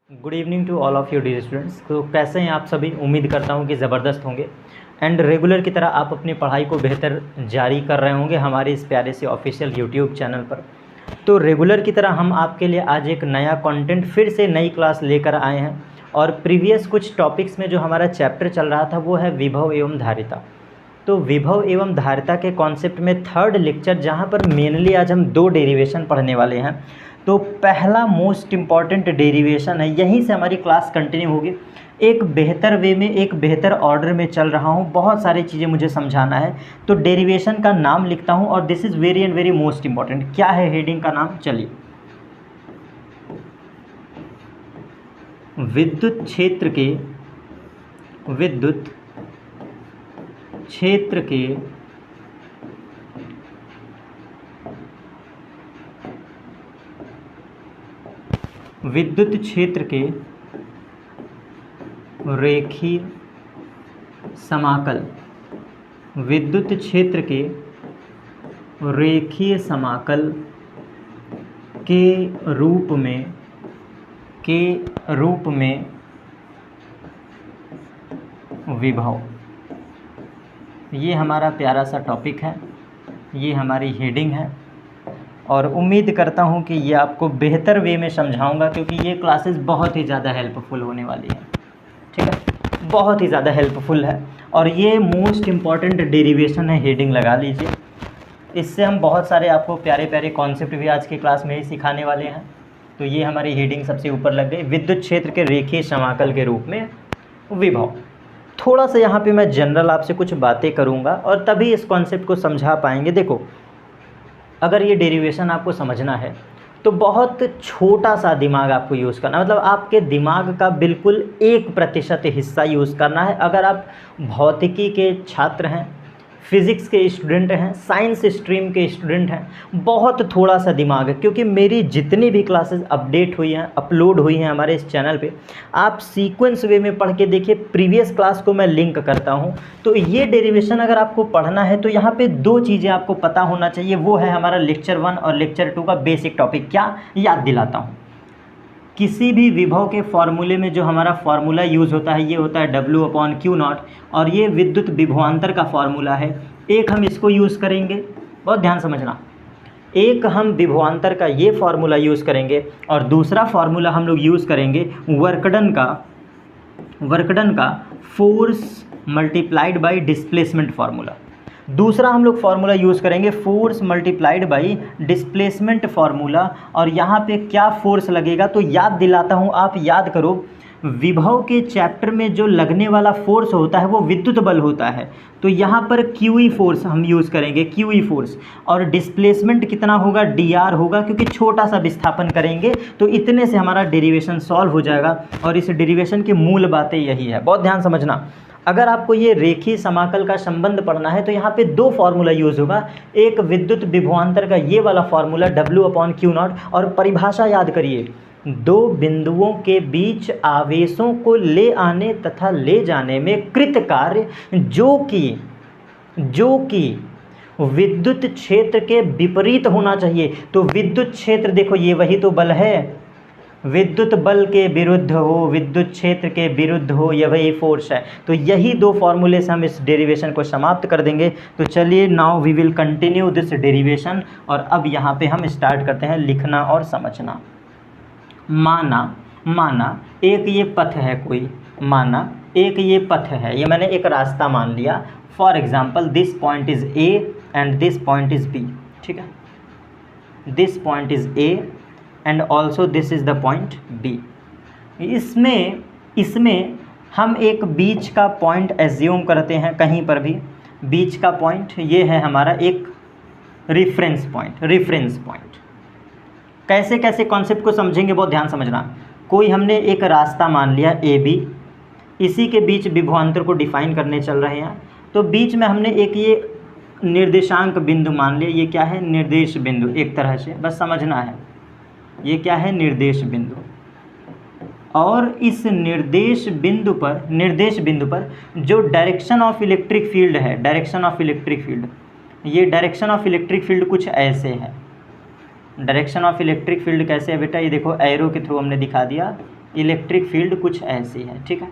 Good evening to all of you dear students. तो कैसे हैं आप सभी? उम्मीद करता हूं कि ज़बरदस्त होंगे एंड रेगुलर की तरह आप अपनी पढ़ाई को बेहतर जारी कर रहे होंगे हमारे इस प्यारे से ऑफिशियल यूट्यूब चैनल पर। तो रेगुलर की तरह हम आपके लिए आज एक नया कंटेंट फिर से नई क्लास लेकर आए हैं और प्रीवियस कुछ टॉपिक्स में जो हमारा चैप्टर चल रहा था वो है विभव एवं धारिता। तो विभव एवं धारिता के कॉन्सेप्ट में थर्ड लेक्चर, जहाँ पर मेनली आज हम दो डेरिवेशन पढ़ने वाले हैं। तो पहला मोस्ट इम्पॉर्टेंट डेरिवेशन है, यहीं से हमारी क्लास कंटिन्यू होगी। एक बेहतर वे में, एक बेहतर ऑर्डर में चल रहा हूँ, बहुत सारी चीज़ें मुझे समझाना है। तो डेरिवेशन का नाम लिखता हूँ और this is very and very most important. क्या है हेडिंग का नाम? चलिए, विद्युत क्षेत्र के विद्युत क्षेत्र के रेखीय समाकल, विद्युत क्षेत्र के रेखीय समाकल के रूप में विभव। ये हमारा प्यारा सा टॉपिक है, ये हमारी हेडिंग है और उम्मीद करता हूँ कि ये आपको बेहतर वे में समझाऊंगा, क्योंकि ये क्लासेस बहुत ही ज़्यादा हेल्पफुल होने वाली है। ठीक है, बहुत ही ज़्यादा हेल्पफुल है और ये मोस्ट इम्पॉर्टेंट डेरिवेशन है, हेडिंग लगा लीजिए। इससे हम बहुत सारे आपको प्यारे प्यारे कॉन्सेप्ट भी आज की क्लास में ही सिखाने वाले हैं। तो ये हमारी हेडिंग सबसे ऊपर लग गई, विद्युत क्षेत्र के रेखीय समाकल के रूप में विभव। थोड़ा सा यहाँ पे मैं जनरल आपसे कुछ बातें करूँगा और तभी इस कॉन्सेप्ट को समझा पाएंगे। देखो, अगर ये डेरिवेशन आपको समझना है तो बहुत छोटा सा दिमाग आपको यूज़ करना, मतलब आपके दिमाग का बिल्कुल 1% हिस्सा यूज़ करना है। अगर आप भौतिकी के छात्र हैं, फिज़िक्स के स्टूडेंट हैं, साइंस स्ट्रीम के स्टूडेंट हैं, बहुत थोड़ा सा दिमाग है। क्योंकि मेरी जितनी भी क्लासेस अपडेट हुई हैं, अपलोड हुई हैं हमारे इस चैनल पे, आप सीक्वेंस वे में पढ़ के देखिए। प्रीवियस क्लास को मैं लिंक करता हूं। तो ये डेरिवेशन अगर आपको पढ़ना है तो यहाँ पे दो चीज़ें आपको पता होना चाहिए। वो है हमारा लेक्चर 1 और लेक्चर 2 का बेसिक टॉपिक। क्या याद दिलाता हूँ, किसी भी विभव के फॉर्मूले में जो हमारा फार्मूला यूज़ होता है ये होता है W/Q0 और ये विद्युत विभवांतर का फार्मूला है। एक हम इसको यूज़ करेंगे, बहुत ध्यान समझना। एक हम विभवांतर का ये फार्मूला यूज़ करेंगे और दूसरा फार्मूला हम लोग यूज़ करेंगे वर्कडन का force multiplied by displacement formula. दूसरा हम लोग फार्मूला यूज़ करेंगे force multiplied by displacement formula. और यहाँ पे क्या फोर्स लगेगा तो याद दिलाता हूँ, आप याद करो। विभव के चैप्टर में जो लगने वाला फोर्स होता है वो विद्युत बल होता है। तो यहाँ पर QE फोर्स हम यूज़ करेंगे, QE फोर्स। और डिस्प्लेसमेंट कितना होगा? DR होगा, क्योंकि छोटा सा विस्थापन करेंगे। तो इतने से हमारा डेरिवेशन सॉल्व हो जाएगा और इस डेरिवेशन की मूल बातें यही है, बहुत ध्यान समझना। अगर आपको ये रेखीय समाकल का संबंध पढ़ना है तो यहाँ पे दो फार्मूला यूज़ होगा। एक विद्युत विभवांतर का ये वाला फार्मूला W/Q0, और परिभाषा याद करिए, दो बिंदुओं के बीच आवेशों को ले आने तथा ले जाने में कृत कार्य जो कि विद्युत क्षेत्र के विपरीत होना चाहिए। तो विद्युत क्षेत्र, देखो ये वही तो बल है, विद्युत बल के विरुद्ध हो, विद्युत क्षेत्र के विरुद्ध हो, यह वही फोर्स है। तो यही दो फॉर्मूले से हम इस डेरिवेशन को समाप्त कर देंगे। तो चलिए, now we will continue this derivation. और अब यहाँ पे हम स्टार्ट करते हैं लिखना और समझना। माना एक ये पथ है, कोई माना एक ये पथ है, ये मैंने एक रास्ता मान लिया। For example, this point is A and this point is B। ठीक है, this point is A and also this is the point B। इसमें हम एक बीच का पॉइंट एज्यूम करते हैं, कहीं पर भी बीच का पॉइंट, ये है हमारा एक रेफरेंस पॉइंट। कैसे कैसे कॉन्सेप्ट को समझेंगे, बहुत ध्यान समझना। कोई हमने एक रास्ता मान लिया AB, इसी के बीच विभवांतर को डिफाइन करने चल रहे हैं। तो बीच में हमने एक ये निर्देशांक बिंदु मान लिया, ये क्या है? निर्देश बिंदु। एक तरह से बस समझना है, ये क्या है? निर्देश बिंदु। और इस निर्देश बिंदु पर जो डायरेक्शन ऑफ इलेक्ट्रिक फील्ड है, ये डायरेक्शन ऑफ इलेक्ट्रिक फील्ड कुछ ऐसे है। डायरेक्शन ऑफ इलेक्ट्रिक फील्ड कैसे है बेटा, ये देखो एरो के थ्रू हमने दिखा दिया, इलेक्ट्रिक फील्ड कुछ ऐसी है, ठीक है।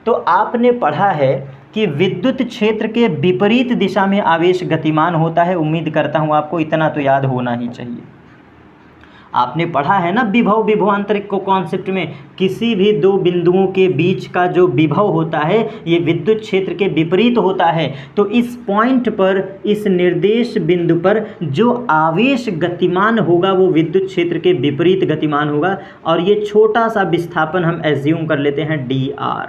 तो आपने पढ़ा है कि विद्युत क्षेत्र के विपरीत दिशा में आवेश गतिमान होता है। उम्मीद करता हूँ आपको इतना तो याद होना ही चाहिए। आपने पढ़ा है ना विभव विभवांतर को कॉन्सेप्ट में, किसी भी दो बिंदुओं के बीच का जो विभव होता है ये विद्युत क्षेत्र के विपरीत होता है। तो इस पॉइंट पर, इस निर्देश बिंदु पर जो आवेश गतिमान होगा वो विद्युत क्षेत्र के विपरीत गतिमान होगा। और ये छोटा सा विस्थापन हम एज्यूम कर लेते हैं dr।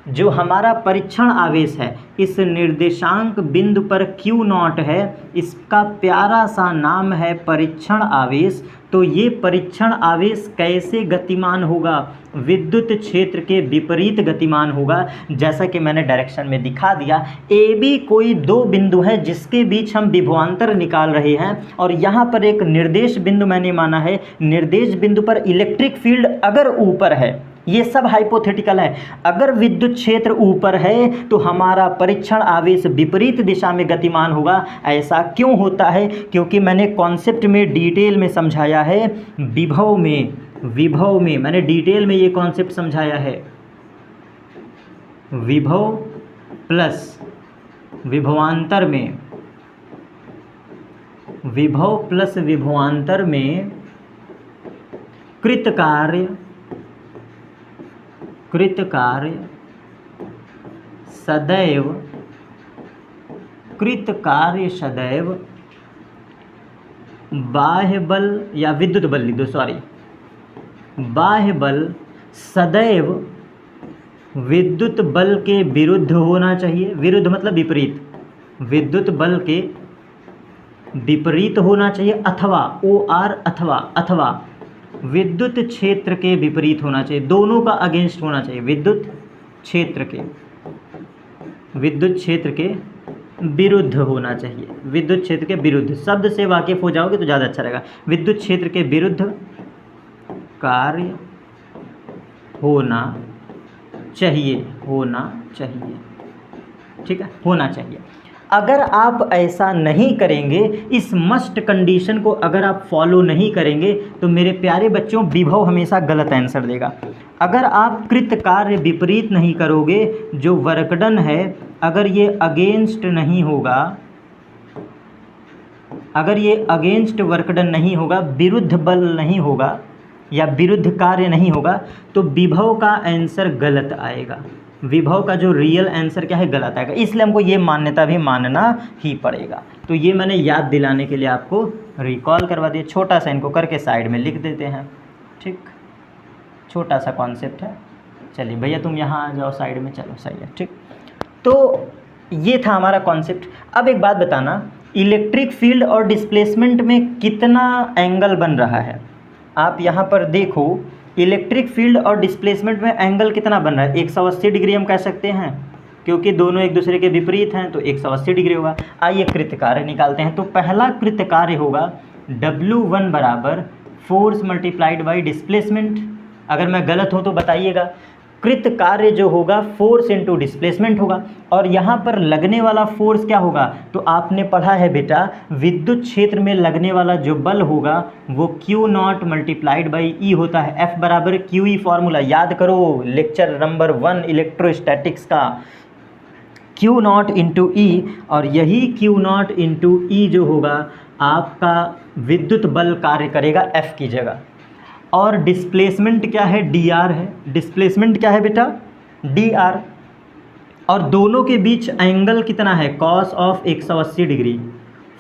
जो हमारा परीक्षण आवेश है इस निर्देशांक बिंदु पर Q0 है, इसका प्यारा सा नाम है परीक्षण आवेश। तो ये परीक्षण आवेश कैसे गतिमान होगा? विद्युत क्षेत्र के विपरीत गतिमान होगा। जैसा कि मैंने डायरेक्शन में दिखा दिया, ए बी कोई दो बिंदु है जिसके बीच हम विभवांतर निकाल रहे हैं, और यहाँ पर एक निर्देश बिंदु मैंने माना है। निर्देश बिंदु पर इलेक्ट्रिक फील्ड अगर ऊपर है, ये सब हाइपोथेटिकल है, अगर विद्युत क्षेत्र ऊपर है तो हमारा परीक्षण आवेश विपरीत दिशा में गतिमान होगा। ऐसा क्यों होता है? क्योंकि मैंने कॉन्सेप्ट में डिटेल में समझाया है। विभव में मैंने डिटेल में ये कॉन्सेप्ट समझाया है। विभव प्लस विभवांतर में, विभव प्लस विभवांतर में कृत कार्य सदैव बाह्य बल या विद्युत बल लिख दो, सॉरी, बाह्य बल सदैव विद्युत बल के विरुद्ध होना चाहिए। विरुद्ध मतलब विपरीत, विद्युत बल के विपरीत होना चाहिए, अथवा OR अथवा विद्युत क्षेत्र के विपरीत होना चाहिए। दोनों का अगेंस्ट होना चाहिए। विद्युत क्षेत्र के विरुद्ध होना चाहिए। विद्युत क्षेत्र के विरुद्ध शब्द से वाकिफ हो जाओगे तो ज़्यादा अच्छा रहेगा। विद्युत क्षेत्र के विरुद्ध कार्य होना चाहिए, ठीक है, होना चाहिए। अगर आप ऐसा नहीं करेंगे, इस मस्ट कंडीशन को अगर आप फॉलो नहीं करेंगे तो मेरे प्यारे बच्चों विभव हमेशा गलत आंसर देगा। अगर आप कृत कार्य विपरीत नहीं करोगे, जो वर्कडन है अगर ये अगेंस्ट नहीं होगा, अगर ये अगेंस्ट वर्कडन नहीं होगा, विरुद्ध बल नहीं होगा या विरुद्ध कार्य नहीं होगा, तो विभव का आंसर गलत आएगा। विभव का जो रियल आंसर क्या है, गलत आएगा। इसलिए हमको ये मान्यता भी मानना ही पड़ेगा। तो ये मैंने याद दिलाने के लिए आपको रिकॉल करवा दिया। छोटा सा इनको करके साइड में लिख देते हैं, ठीक, छोटा सा कॉन्सेप्ट है। चलिए भैया तुम यहाँ आ जाओ साइड में, चलो सही है, ठीक। तो ये था हमारा कॉन्सेप्ट। अब एक बात बताना, इलेक्ट्रिक फील्ड और डिस्प्लेसमेंट में कितना एंगल बन रहा है? आप यहाँ पर देखो, इलेक्ट्रिक फील्ड और डिस्प्लेसमेंट में एंगल कितना बन रहा है? 180 डिग्री हम कह सकते हैं, क्योंकि दोनों एक दूसरे के विपरीत हैं, तो 180 डिग्री होगा। आइए कृत कार्य निकालते हैं। तो पहला कृत कार्य होगा W1 बराबर फोर्स मल्टीप्लाइड बाई डिस्प्लेसमेंट। अगर मैं गलत हूँ तो बताइएगा। कृत कार्य जो होगा फोर्स इंटू डिस्प्लेसमेंट होगा, और यहाँ पर लगने वाला फोर्स क्या होगा? तो आपने पढ़ा है बेटा, विद्युत क्षेत्र में लगने वाला जो बल होगा वो Q0 मल्टीप्लाइड बाई E होता है। F बराबर QE फॉर्मूला याद करो, लेक्चर नंबर 1 इलेक्ट्रोस्टैटिक्स का। Q0 इंटू E, और यही Q0 इंटू E जो होगा आपका विद्युत बल कार्य करेगा F की जगह। और डिस्प्लेसमेंट क्या है? dr है। डिस्प्लेसमेंट क्या है बेटा? dr। और दोनों के बीच एंगल कितना है? cos ऑफ 180 डिग्री।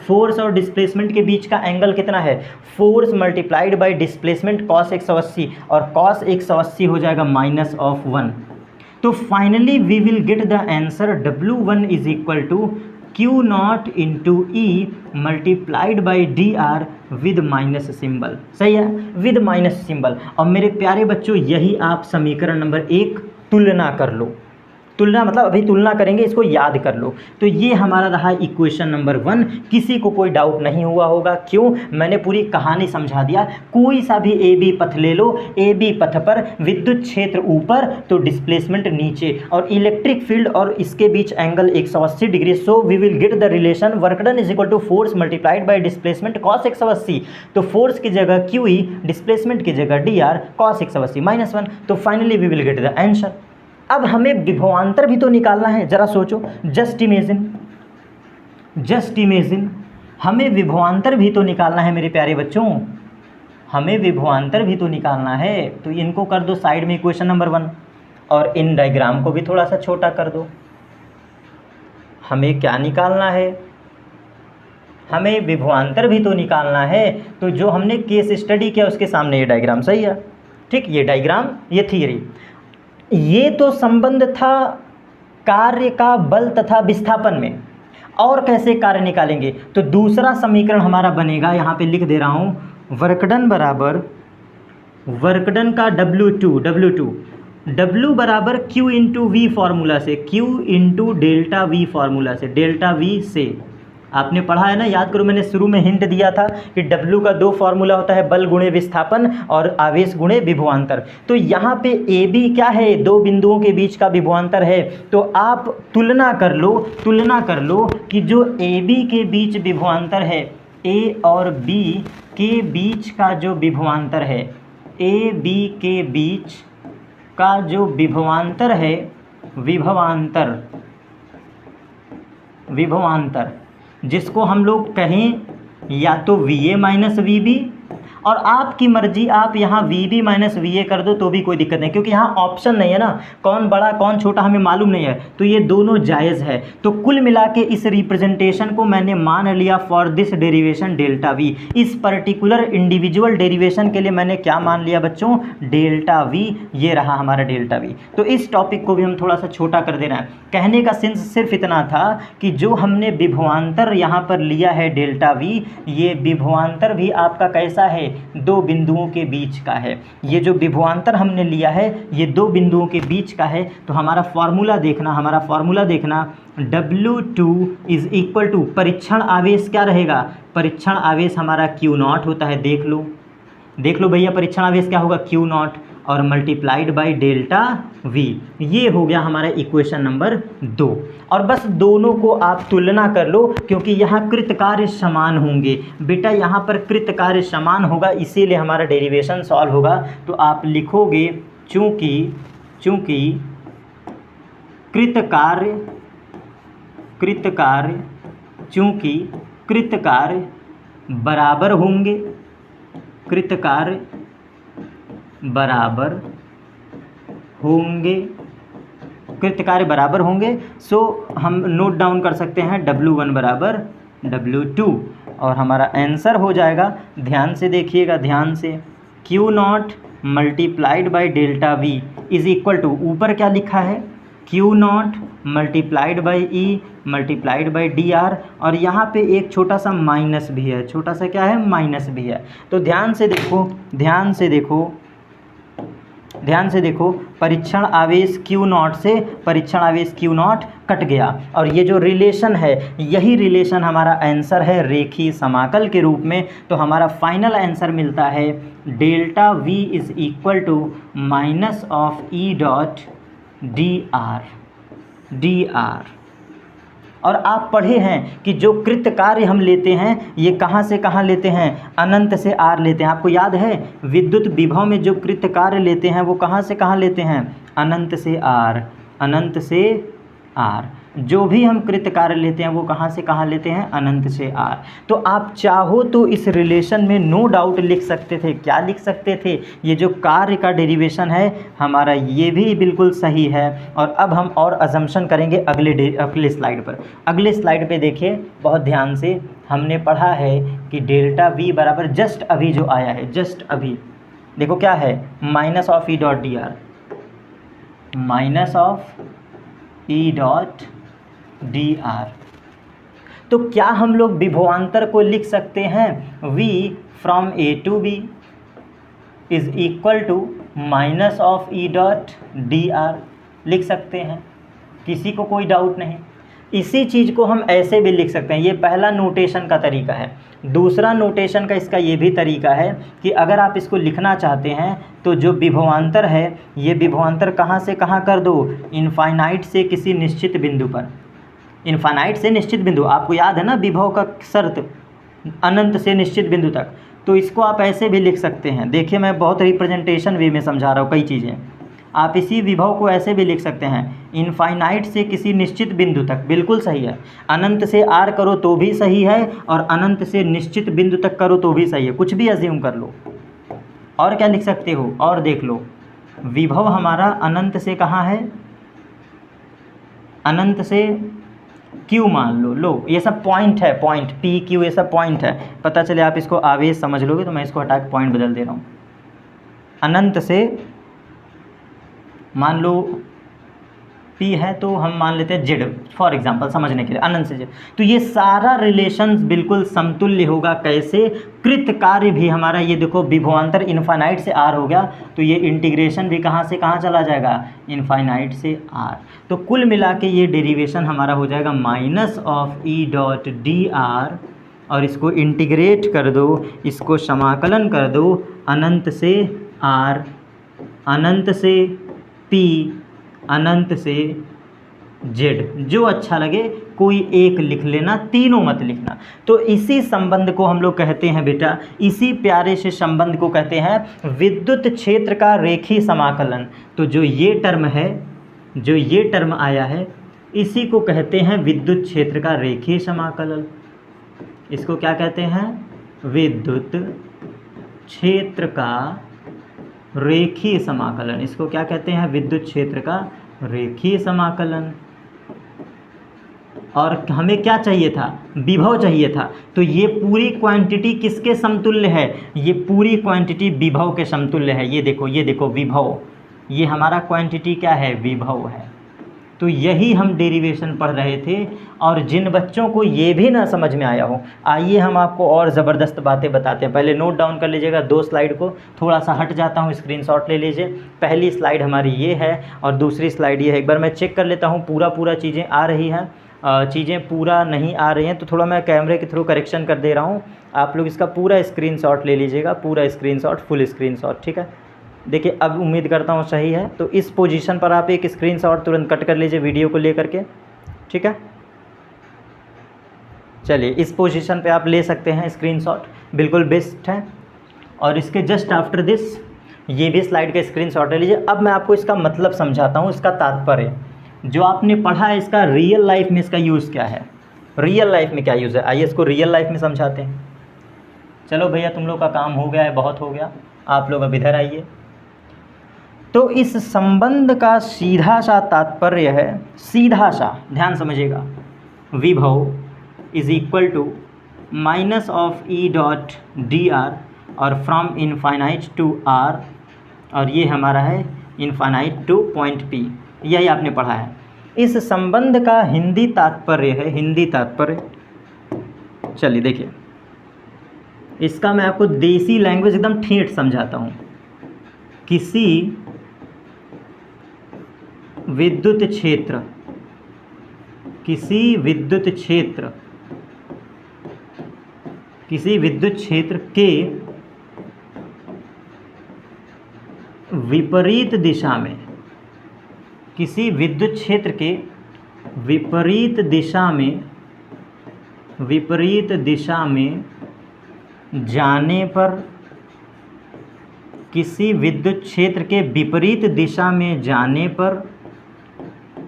फोर्स और डिस्प्लेसमेंट के बीच का एंगल कितना है? Force multiplied by displacement cos 180, और cos 180 हो जाएगा -1। तो finally we will get the answer W1 is equal to Q0 into E multiplied by dr with minus symbol. सही है, विद माइनस सिंबल। और मेरे प्यारे बच्चों, यही आप समीकरण नंबर 1 तुलना कर लो। तुलना मतलब अभी तुलना करेंगे, इसको याद कर लो। तो ये हमारा रहा इक्वेशन नंबर 1। किसी को कोई डाउट नहीं हुआ होगा, क्यों? मैंने पूरी कहानी समझा दिया। कोई सा भी ए बी पथ ले लो, ए बी पथ पर विद्युत क्षेत्र ऊपर तो डिस्प्लेसमेंट नीचे, और इलेक्ट्रिक फील्ड और इसके बीच angle 180 degree. So we will get the relation work done is equal to force multiplied by displacement cos 180। तो फोर्स की जगह QE, डिस्प्लेसमेंट की जगह DR कॉस 180 -1। तो finally we will get the answer. अब हमें विभवांतर भी तो निकालना है, जरा सोचो, जस्ट इमेजिन हमें विभवांतर भी तो निकालना है मेरे प्यारे बच्चों, हमें विभवांतर भी तो निकालना है। तो इनको कर दो साइड में इक्वेशन नंबर 1, और इन डायग्राम को भी थोड़ा सा छोटा कर दो। हमें क्या निकालना है? हमें विभवांतर भी तो निकालना है। तो जो हमने केस स्टडी किया उसके सामने ये डायग्राम सही है, ठीक, ये डायग्राम, ये थियरी। ये तो संबंध था कार्य का बल तथा विस्थापन में, और कैसे कार्य निकालेंगे? तो दूसरा समीकरण हमारा बनेगा, यहाँ पे लिख दे रहा हूँ, वर्कडन बराबर वर्कडन का W बराबर Q इंटू वी फार्मूला से, Q into delta we formula से, डेल्टा वी से। आपने पढ़ा है ना, याद करो, मैंने शुरू में हिंट दिया था कि W का 2 फार्मूला होता है, बल गुणे विस्थापन और आवेश गुणे विभवांतर। तो यहाँ पे AB क्या है? 2 बिंदुओं के बीच का विभवांतर है। तो आप तुलना कर लो कि जो AB के बीच विभवांतर है, A और B के बीच का जो विभवांतर है, AB के बीच का जो विभवांतर है, विभवांतर जिसको हम लोग कहें या तो VA माइनस VB, और आपकी मर्जी, आप यहाँ VB माइनस VA कर दो तो भी कोई दिक्कत नहीं, क्योंकि यहाँ ऑप्शन नहीं है ना, कौन बड़ा कौन छोटा हमें मालूम नहीं है, तो ये दोनों जायज़ है। तो कुल मिला के इस रिप्रेजेंटेशन को मैंने मान लिया for this derivation delta V। इस पर्टिकुलर इंडिविजुअल डेरिवेशन के लिए मैंने क्या मान लिया बच्चों? Delta V। ये रहा हमारा डेल्टा V। तो इस टॉपिक को भी हम थोड़ा सा छोटा कर दे रहे हैं। कहने का सेंस सिर्फ इतना था कि जो हमने विभवांतर यहाँ पर लिया है डेल्टा V, ये विभवांतर भी आपका कैसा है? 2 बिंदुओं के बीच का है। ये जो विभवांतर हमने लिया है ये 2 बिंदुओं के बीच का है। तो हमारा फॉर्मूला देखना, W2 इज इक्वल टू, परीक्षण आवेश क्या रहेगा? परीक्षण आवेश हमारा Q0 होता है, देख लो भैया, परीक्षण आवेश क्या होगा? Q0, और मल्टीप्लाइड बाय डेल्टा V। ये हो गया हमारा इक्वेशन नंबर 2। और बस दोनों को आप तुलना कर लो, क्योंकि यहाँ कृत कार्य समान होंगे बेटा, यहाँ पर कृत कार्य समान होगा, इसीलिए हमारा डेरिवेशन सॉल्व होगा। तो आप लिखोगे चूँकि कृत कार्य बराबर होंगे, सो हम नोट डाउन कर सकते हैं W1 बराबर W2, और हमारा आंसर हो जाएगा, ध्यान से देखिएगा, Q0 multiplied by delta V is equal to, ऊपर क्या लिखा है? Q0 multiplied by E multiplied by DR, और यहाँ पे एक छोटा सा माइनस भी है, छोटा सा क्या है? माइनस भी है। तो ध्यान से देखो, परीक्षण आवेश Q0 कट गया, और ये जो रिलेशन है, यही रिलेशन हमारा आंसर है रेखीय समाकल के रूप में। तो हमारा फाइनल आंसर मिलता है delta V is equal to minus of E dot DR। और आप पढ़े हैं कि जो कृत कार्य हम लेते हैं ये कहाँ से कहाँ लेते हैं? अनंत से R लेते हैं। आपको याद है विद्युत विभव में जो कृत कार्य लेते हैं वो कहाँ से कहाँ लेते हैं? अनंत से R। जो भी हम कृत कार्य लेते हैं वो कहाँ से कहाँ लेते हैं? अनंत से R। तो आप चाहो तो इस रिलेशन में नो डाउट लिख सकते थे। क्या लिख सकते थे? ये जो कार्य का डेरिवेशन है हमारा, ये भी बिल्कुल सही है। और अब हम और अजम्पशन करेंगे अगले स्लाइड पर। अगले स्लाइड पे देखिए बहुत ध्यान से, हमने पढ़ा है कि डेल्टा V बराबर जस्ट अभी जो आया है, जस्ट अभी देखो क्या है, minus of E dot DR, minus of E dot DR। तो क्या हम लोग विभवांतर को लिख सकते हैं? V from A to B is equal to minus of E dot DR लिख सकते हैं। किसी को कोई डाउट नहीं। इसी चीज़ को हम ऐसे भी लिख सकते हैं, ये पहला नोटेशन का तरीका है। दूसरा नोटेशन का इसका ये भी तरीका है कि अगर आप इसको लिखना चाहते हैं तो जो विभवांतर है, ये विभवांतर कहाँ से कहाँ कर दो, इनफाइनाइट से किसी निश्चित बिंदु पर। इनफाइनाइट से निश्चित बिंदु, आपको याद है ना विभव का शर्त, अनंत से निश्चित बिंदु तक। तो इसको आप ऐसे भी लिख सकते हैं। देखिए मैं बहुत रिप्रेजेंटेशन वे में समझा रहा हूँ कई चीज़ें। आप इसी विभव को ऐसे भी लिख सकते हैं, इनफाइनाइट से किसी निश्चित बिंदु तक, बिल्कुल सही है। अनंत से आर करो तो भी सही है, और अनंत से निश्चित बिंदु तक करो तो भी सही है, कुछ भी अज्यूम कर लो। और क्या लिख सकते हो, और देख लो, विभव हमारा अनंत से कहाँ है, अनंत से क्यू मान लो ये सब पॉइंट है, पॉइंट पी क्यू ये सब पॉइंट है। पता चले आप इसको आवेश समझ लोगे तो मैं इसको हटा के पॉइंट बदल दे रहा हूँ। अनंत से मान लो P है तो हम मान लेते हैं Z फॉर एग्जांपल समझने के लिए, अनंत से Z। तो ये सारा रिलेशंस बिल्कुल समतुल्य होगा। कैसे, कृत कार्य भी हमारा, ये देखो विभवांतर इनफाइनाइट से R हो गया, तो ये इंटीग्रेशन भी कहाँ से कहाँ चला जाएगा, इनफाइनाइट से R। तो कुल मिला के ये डेरिवेशन हमारा हो जाएगा minus of E dot D R, और इसको इंटीग्रेट कर दो, इसको समाकलन कर दो, अनंत से R, अनंत से P, अनंत से Z, जो अच्छा लगे कोई एक लिख लेना, तीनों मत लिखना। तो इसी संबंध को हम लोग कहते हैं बेटा, इसी प्यारे से संबंध को कहते हैं विद्युत क्षेत्र का रेखीय समाकलन। तो जो ये टर्म है, जो ये टर्म आया है, इसी को कहते हैं विद्युत क्षेत्र का रेखीय समाकलन। इसको क्या कहते हैं, विद्युत क्षेत्र का रेखीय समाकलन। इसको क्या कहते हैं, विद्युत क्षेत्र का रेखीय समाकलन। और हमें क्या चाहिए था, विभव चाहिए था। तो ये पूरी क्वांटिटी किसके समतुल्य है, ये पूरी क्वांटिटी विभव के समतुल्य है। ये देखो, ये देखो विभव, ये हमारा क्वांटिटी क्या है, विभव है। तो यही हम डेरिवेशन पढ़ रहे थे। और जिन बच्चों को ये भी ना समझ में आया हो, आइए हम आपको और ज़बरदस्त बातें बताते हैं। पहले नोट डाउन कर लीजिएगा 2 स्लाइड को, थोड़ा सा हट जाता हूँ, स्क्रीनशॉट ले लीजिए। पहली स्लाइड हमारी ये है और दूसरी स्लाइड ये है। एक बार मैं चेक कर लेता हूँ पूरा चीज़ें आ रही हैं, चीज़ें पूरा नहीं आ रही हैं तो थोड़ा मैं कैमरे के थ्रू करेक्शन कर दे रहा हूँ। आप लोग इसका पूरा स्क्रीनशॉट ले लीजिएगा, पूरा स्क्रीनशॉट, फुल स्क्रीनशॉट, ठीक है। देखिए अब उम्मीद करता हूँ सही है। तो इस पोजीशन पर आप एक स्क्रीनशॉट तुरंत कट कर लीजिए वीडियो को लेकर के, ठीक है। चलिए इस पोजीशन पे आप ले सकते हैं स्क्रीनशॉट, बिल्कुल बेस्ट है। और इसके जस्ट आफ्टर दिस ये भी स्लाइड का स्क्रीनशॉट ले लीजिए। अब मैं आपको इसका मतलब समझाता हूँ, इसका तात्पर्य जो आपने पढ़ा है, इसका रियल लाइफ में इसका यूज़ क्या है, रियल लाइफ में क्या यूज़ है। आइए इसको रियल लाइफ में समझाते हैं। चलो भैया तुम लोग का काम हो गया है, बहुत हो गया, आप लोग अब इधर आइए। तो इस संबंध का सीधा सा तात्पर्य है, सीधा सा ध्यान समझिएगा, विभव is equal to minus of E dot D R, और फ्रॉम इनफाइनाइट टू आर, और ये हमारा है इनफाइनाइट टू पॉइंट पी। यही आपने पढ़ा है। इस संबंध का हिंदी तात्पर्य है, हिंदी तात्पर्य, चलिए देखिए इसका मैं आपको देसी लैंग्वेज एकदम ठेठ समझाता हूँ। किसी विद्युत क्षेत्र, किसी विद्युत क्षेत्र, किसी विद्युत क्षेत्र के विपरीत दिशा में, किसी विद्युत क्षेत्र के विपरीत दिशा में, विपरीत दिशा में जाने पर, किसी विद्युत क्षेत्र के विपरीत दिशा में जाने पर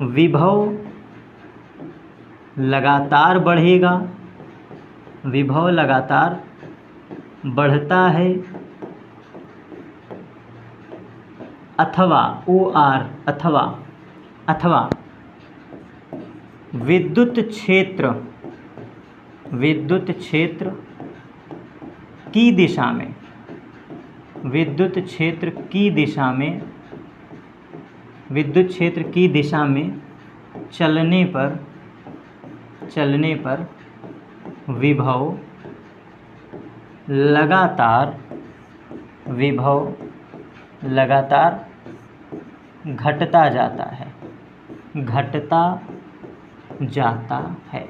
विभव लगातार बढ़ेगा, विभव लगातार बढ़ता है, अथवा OR, अथवा विद्युत क्षेत्र, विद्युत क्षेत्र की दिशा में, विद्युत क्षेत्र की दिशा में, विद्युत क्षेत्र की दिशा में चलने पर, चलने पर विभव लगातार, विभव लगातार घटता जाता है, घटता जाता है।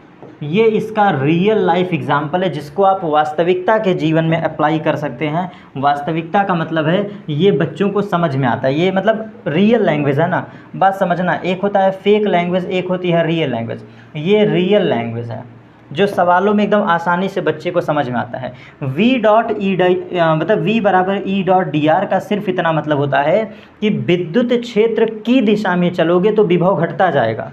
ये इसका रियल लाइफ एग्जाम्पल है जिसको आप वास्तविकता के जीवन में अप्लाई कर सकते हैं। वास्तविकता का मतलब है ये बच्चों को समझ में आता है, ये मतलब रियल लैंग्वेज है ना, बात समझना। एक होता है फेक लैंग्वेज, एक होती है रियल लैंग्वेज। ये रियल लैंग्वेज है जो सवालों में एकदम आसानी से बच्चे को समझ में आता है। मतलब V बराबर E.dr का सिर्फ इतना मतलब होता है कि विद्युत क्षेत्र की दिशा में चलोगे तो विभव घटता जाएगा।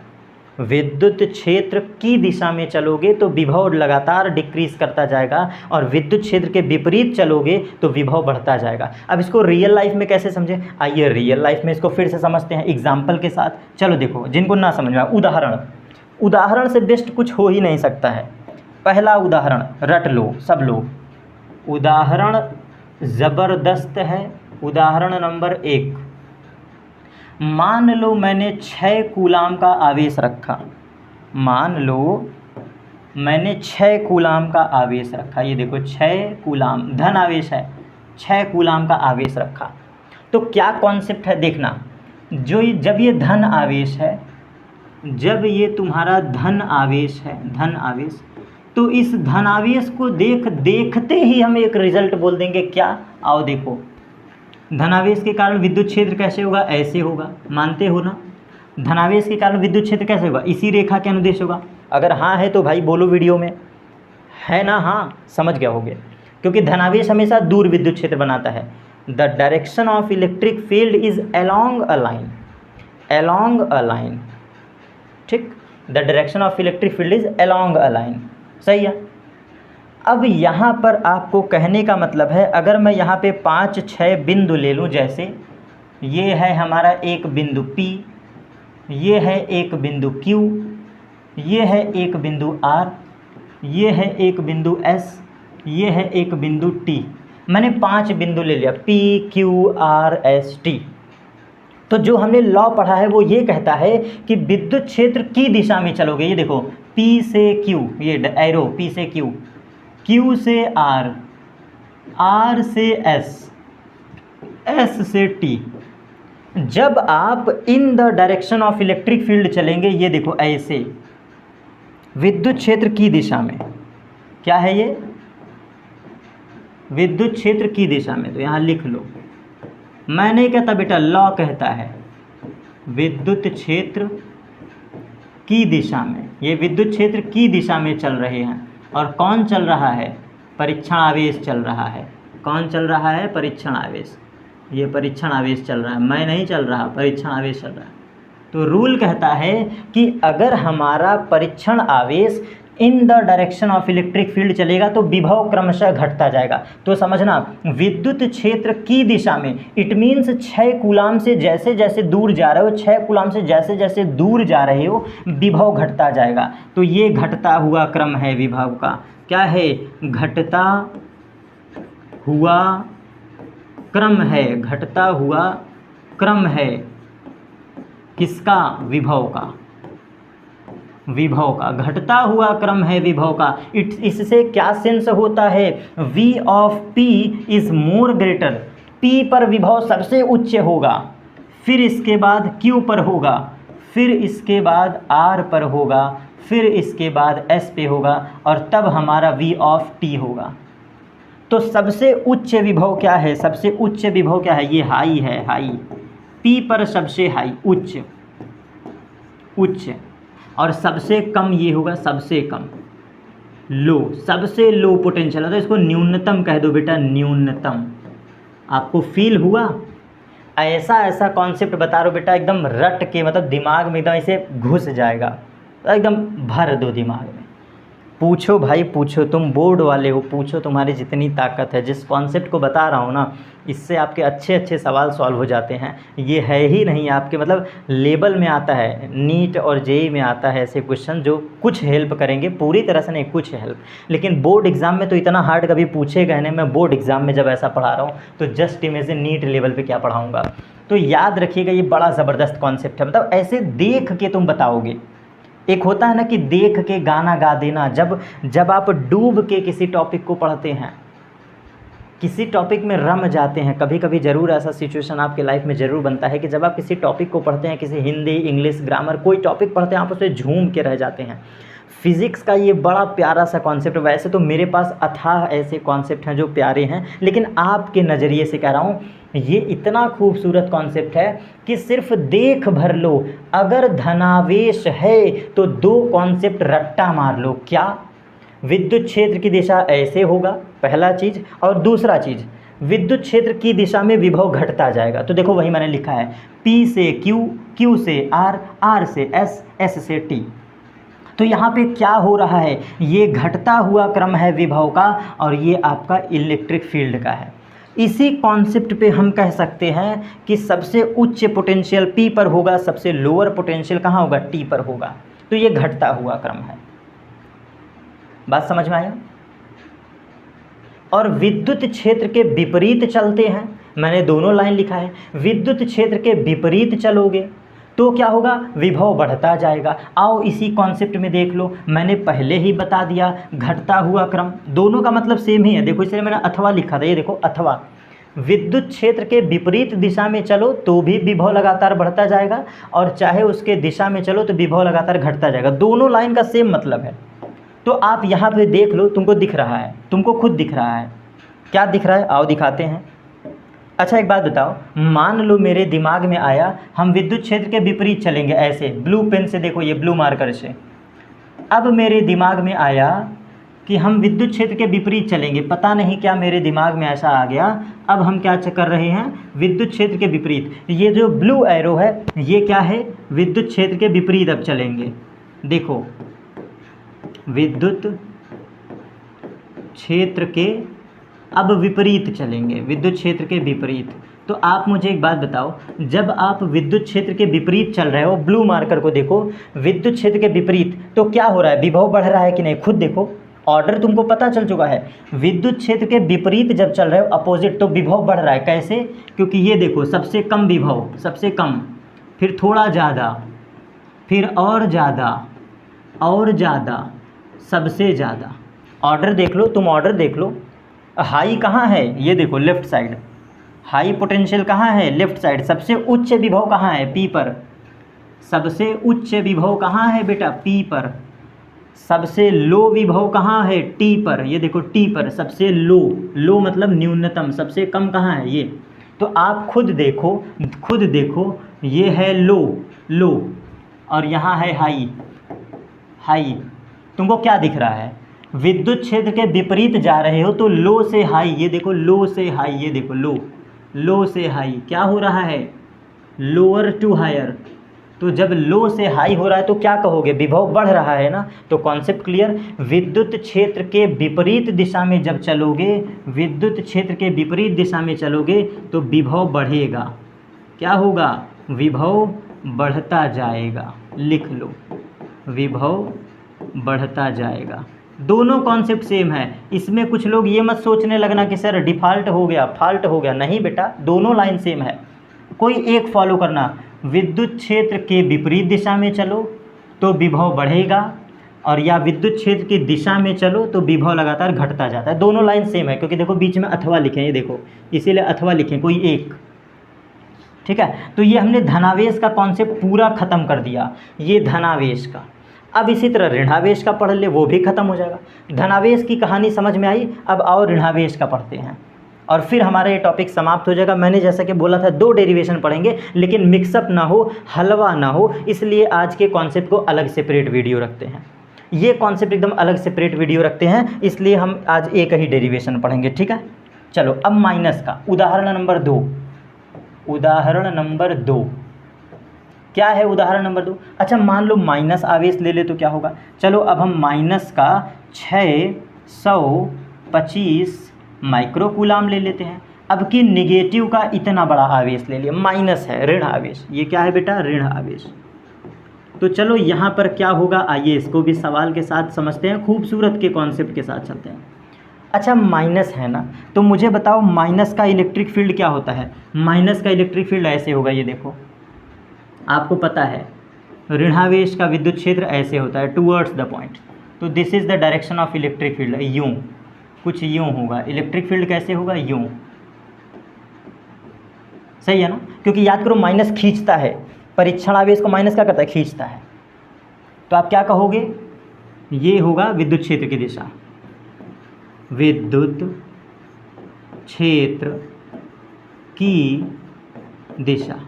विद्युत क्षेत्र की दिशा में चलोगे तो विभव लगातार डिक्रीज करता जाएगा, और विद्युत क्षेत्र के विपरीत चलोगे तो विभव बढ़ता जाएगा। अब इसको रियल लाइफ में कैसे समझें, आइए रियल लाइफ में इसको फिर से समझते हैं एग्जाम्पल के साथ। चलो देखो, जिनको ना समझ में, उदाहरण से बेस्ट कुछ हो ही नहीं सकता है। पहला उदाहरण रट लो सब लोग, उदाहरण ज़बरदस्त है। उदाहरण नंबर 1, मान लो मैंने 6 कूलाम का आवेश रखा। मान लो मैंने 6 कूलाम का आवेश रखा। ये देखो 6 कूलाम धन आवेश है, 6 कूलाम का आवेश रखा। तो क्या कॉन्सेप्ट है देखना, जब ये धन आवेश है, जब ये तुम्हारा धन आवेश है, धन आवेश, तो इस धनावेश को देखते ही हम एक रिजल्ट बोल देंगे। क्या, आओ देखो, धनावेश के कारण विद्युत क्षेत्र कैसे होगा, ऐसे होगा, मानते हो ना। धनावेश के कारण विद्युत क्षेत्र कैसे होगा, इसी रेखा के अनुदेश होगा। अगर हाँ है तो भाई बोलो वीडियो में, है ना, हाँ समझ गया होगे, क्योंकि धनावेश हमेशा दूर विद्युत क्षेत्र बनाता है। The direction of electric field is along a line, along a line, ठीक। The direction of electric field is along a line, सही है। अब यहाँ पर आपको कहने का मतलब है, अगर मैं यहाँ पे 5-6 बिंदु ले लूँ, जैसे ये है हमारा एक बिंदु P, ये है एक बिंदु Q, ये है एक बिंदु R, ये है एक बिंदु S, ये है एक बिंदु T। मैंने 5 बिंदु ले लिया, P Q R S T। तो जो हमने लॉ पढ़ा है वो ये कहता है कि विद्युत क्षेत्र की दिशा में चलोगे। ये देखो P से Q, ये एरो P से Q, Q से R, R से S, S से T। जब आप in the direction of electric field चलेंगे, ये देखो ऐसे विद्युत क्षेत्र की दिशा में, क्या है ये, विद्युत क्षेत्र की दिशा में, तो यहाँ लिख लो। मैं नहीं कहता बेटा, लॉ कहता है विद्युत क्षेत्र की दिशा में। ये विद्युत क्षेत्र की दिशा में चल रहे हैं, और कौन चल रहा है, परीक्षण आवेश चल रहा है। कौन चल रहा है, परीक्षण आवेश। ये परीक्षण आवेश चल रहा है, मैं नहीं चल रहा, परीक्षण आवेश चल रहा है। तो रूल कहता है कि अगर हमारा परीक्षण आवेश in the direction of electric field चलेगा तो विभव क्रमशः घटता जाएगा। तो समझना, विद्युत क्षेत्र की दिशा में, इट मीन्स 6 कूलाम से जैसे जैसे दूर जा रहे हो, 6 कूलाम से जैसे जैसे दूर जा रहे हो, विभव घटता जाएगा। तो ये घटता हुआ क्रम है विभव का। क्या है, घटता हुआ क्रम है, घटता हुआ क्रम है किसका, विभव का, विभव का घटता हुआ क्रम है विभव का। इससे क्या सेंस होता है, V of P is more greater, P पर विभव सबसे उच्च होगा, फिर इसके बाद Q पर होगा, फिर इसके बाद R पर होगा, फिर इसके बाद S पे होगा, और तब हमारा V ऑफ T होगा। तो सबसे उच्च विभव क्या है, सबसे उच्च विभव क्या है, ये हाई है, हाई, P पर सबसे हाई, उच्च, उच्च, और सबसे कम ये होगा, सबसे कम, लो, सबसे लो पोटेंशियल है, तो इसको न्यूनतम कह दो बेटा, न्यूनतम। आपको फील हुआ, ऐसा कॉन्सेप्ट बता रहा हूँ बेटा, एकदम रट के, मतलब दिमाग में एकदम ऐसे घुस जाएगा, एकदम भर दो दिमाग में। पूछो भाई पूछो, तुम बोर्ड वाले हो, पूछो, तुम्हारी जितनी ताकत है। जिस कॉन्सेप्ट को बता रहा हूँ ना, इससे आपके अच्छे अच्छे सवाल सॉल्व हो जाते हैं। ये है ही नहीं आपके, मतलब लेवल में आता है, नीट और जेई में आता है ऐसे क्वेश्चन जो कुछ हेल्प करेंगे, पूरी तरह से नहीं, कुछ हेल्प। लेकिन बोर्ड एग्जाम में तो इतना हार्ड कभी पूछेगा नहीं। मैं बोर्ड एग्जाम में जब ऐसा पढ़ा रहा हूँ तो जस्ट इमेजिन नीट लेवल पे क्या पढ़ाऊँगा। तो याद रखिएगा, ये बड़ा ज़बरदस्त कॉन्सेप्ट है, मतलब ऐसे देख के तुम बताओगे। एक होता है ना कि देख के गाना गा देना, जब आप डूब के किसी टॉपिक को पढ़ते हैं, किसी टॉपिक में रम जाते हैं। कभी कभी ज़रूर ऐसा सिचुएशन आपके लाइफ में ज़रूर बनता है कि जब आप किसी टॉपिक को पढ़ते हैं, किसी हिंदी, इंग्लिश, ग्रामर कोई टॉपिक पढ़ते हैं, आप उससे झूम के रह जाते हैं। फिज़िक्स का ये बड़ा प्यारा सा कॉन्सेप्ट, वैसे तो मेरे पास अथाह ऐसे कॉन्सेप्ट हैं जो प्यारे हैं, लेकिन आपके नज़रिए से कह रहा हूँ, ये इतना खूबसूरत कॉन्सेप्ट है कि सिर्फ देख भर लो। अगर धनावेश है तो दो कॉन्सेप्ट रट्टा मार लो। क्या? विद्युत क्षेत्र की दिशा ऐसे होगा, पहला चीज़, और दूसरा चीज़ विद्युत क्षेत्र की दिशा में विभव घटता जाएगा। तो देखो वही मैंने लिखा है, P से Q, Q से R, R से S, S से T। तो यहाँ पे क्या हो रहा है, ये घटता हुआ क्रम है विभव का, और ये आपका इलेक्ट्रिक फील्ड का है। इसी कॉन्सेप्ट पे हम कह सकते हैं कि सबसे उच्च पोटेंशियल P पर होगा, सबसे लोअर पोटेंशियल कहाँ होगा, T पर होगा। तो ये घटता हुआ क्रम है। बात समझ में आया? और विद्युत क्षेत्र के विपरीत चलते हैं, मैंने दोनों लाइन लिखा है। विद्युत क्षेत्र के विपरीत चलोगे तो क्या होगा, विभव बढ़ता जाएगा। आओ इसी कॉन्सेप्ट में देख लो, मैंने पहले ही बता दिया, घटता हुआ क्रम, दोनों का मतलब सेम ही है। देखो इसलिए मैंने अथवा लिखा था, ये देखो अथवा। विद्युत क्षेत्र के विपरीत दिशा में चलो तो भी विभव लगातार बढ़ता जाएगा, और चाहे उसके दिशा में चलो तो विभव लगातार घटता जाएगा। दोनों लाइन का सेम मतलब है। तो आप यहाँ पे देख लो, तुमको दिख रहा है, तुमको खुद दिख रहा है। क्या दिख रहा है, आओ दिखाते हैं। अच्छा एक बात बताओ, मान लो मेरे दिमाग में आया हम विद्युत क्षेत्र के विपरीत चलेंगे, ऐसे ब्लू पेन से, देखो ये ब्लू मार्कर से। अब मेरे दिमाग में आया कि हम विद्युत क्षेत्र के विपरीत चलेंगे, पता नहीं क्या मेरे दिमाग में ऐसा आ गया। अब हम क्या कर रहे हैं, विद्युत क्षेत्र के विपरीत। ये जो ब्लू एरो है ये क्या है, विद्युत क्षेत्र के विपरीत अब चलेंगे। देखो विद्युत क्षेत्र के अब विपरीत चलेंगे, विद्युत क्षेत्र के विपरीत। तो आप मुझे एक बात बताओ, जब आप विद्युत क्षेत्र के विपरीत चल रहे हो, ब्लू मार्कर को देखो, विद्युत क्षेत्र के विपरीत, तो क्या हो रहा है, विभव बढ़ रहा है कि नहीं, खुद देखो। ऑर्डर तुमको पता चल चुका है। विद्युत क्षेत्र के विपरीत जब चल रहे हो, अपोजिट, तो विभव बढ़ रहा है। कैसे? क्योंकि ये देखो सबसे कम विभव, सबसे कम, फिर थोड़ा ज़्यादा, फिर और ज़्यादा, और ज़्यादा, सबसे ज़्यादा। ऑर्डर देख लो, तुम ऑर्डर देख लो। हाई कहाँ है, ये देखो लेफ़्ट साइड, हाई पोटेंशियल कहाँ है, लेफ़्ट साइड। सबसे उच्च विभव कहाँ है, P पर। सबसे उच्च विभव कहाँ है बेटा, P पर। सबसे लो विभव कहाँ है, T पर। ये देखो T पर सबसे लो, लो मतलब न्यूनतम, सबसे कम कहाँ है, ये। तो आप खुद देखो, खुद देखो, ये है लो, लो, और यहाँ है हाई, हाई। तुमको क्या दिख रहा है, विद्युत क्षेत्र के विपरीत जा रहे हो तो लो से हाई, ये देखो लो से हाई, ये देखो लो, लो से हाई। क्या हो रहा है, लोअर टू हायर। तो जब लो से हाई हो रहा है तो क्या कहोगे, विभव बढ़ रहा है ना। तो कॉन्सेप्ट क्लियर। विद्युत क्षेत्र के विपरीत दिशा में जब चलोगे, विद्युत क्षेत्र के विपरीत दिशा में चलोगे तो विभव बढ़ेगा। क्या होगा, विभव बढ़ता जाएगा। लिख लो, विभव बढ़ता जाएगा। दोनों कॉन्सेप्ट सेम है। इसमें कुछ लोग ये मत सोचने लगना कि सर डिफ़ॉल्ट हो गया, फॉल्ट हो गया। नहीं बेटा, दोनों लाइन सेम है, कोई एक फॉलो करना। विद्युत क्षेत्र के विपरीत दिशा में चलो तो विभव बढ़ेगा, और या विद्युत क्षेत्र की दिशा में चलो तो विभव लगातार घटता जाता है। दोनों लाइन सेम है, क्योंकि देखो बीच में अथवा लिखे, ये देखो, इसीलिए अथवा लिखें, कोई एक। ठीक है, तो ये हमने धनावेश का कॉन्सेप्ट पूरा ख़त्म कर दिया, ये धनावेश का। अब इसी तरह ऋणावेश का पढ़ ले, वो भी ख़त्म हो जाएगा। धनावेश की कहानी समझ में आई। अब आओ ऋणावेश का पढ़ते हैं, और फिर हमारा ये टॉपिक समाप्त हो जाएगा। मैंने जैसा कि बोला था 2 डेरिवेशन पढ़ेंगे, लेकिन मिक्सअप ना हो, हलवा ना हो, इसलिए आज के कॉन्सेप्ट को अलग सेपरेट वीडियो रखते हैं। ये कॉन्सेप्ट एकदम अलग सेपरेट वीडियो रखते हैं, इसलिए हम आज एक ही डेरिवेशन पढ़ेंगे। ठीक है, चलो अब माइनस का उदाहरण नंबर 2। उदाहरण नंबर 2 क्या है, उदाहरण नंबर 2। अच्छा मान लो माइनस आवेश ले ले तो क्या होगा। चलो अब हम माइनस का 625 माइक्रोकूलाम ले लेते हैं। अब कि निगेटिव का इतना बड़ा आवेश ले लिया, माइनस है, ऋण आवेश। ये क्या है बेटा, ऋण आवेश। तो चलो यहाँ पर क्या होगा, आइए इसको भी सवाल के साथ समझते हैं, खूबसूरत के कॉन्सेप्ट के साथ चलते हैं। अच्छा माइनस है ना, तो मुझे बताओ माइनस का इलेक्ट्रिक फील्ड क्या होता है। माइनस का इलेक्ट्रिक फील्ड ऐसे होगा, ये देखो, आपको पता है ऋणावेश का विद्युत क्षेत्र ऐसे होता है, टूवर्ड्स द पॉइंट। तो this is the direction of electric field, यूँ। कुछ यूँ होगा। इलेक्ट्रिक फील्ड कैसे होगा? यूँ। सही है ना? क्योंकि याद करो माइनस खींचता है, परीक्षण आवेश को माइनस क्या करता है? खींचता है। तो आप क्या कहोगे? ये होगा विद्युत क्षेत्र की दिशा। विद्युत क्षेत्र की दिशा।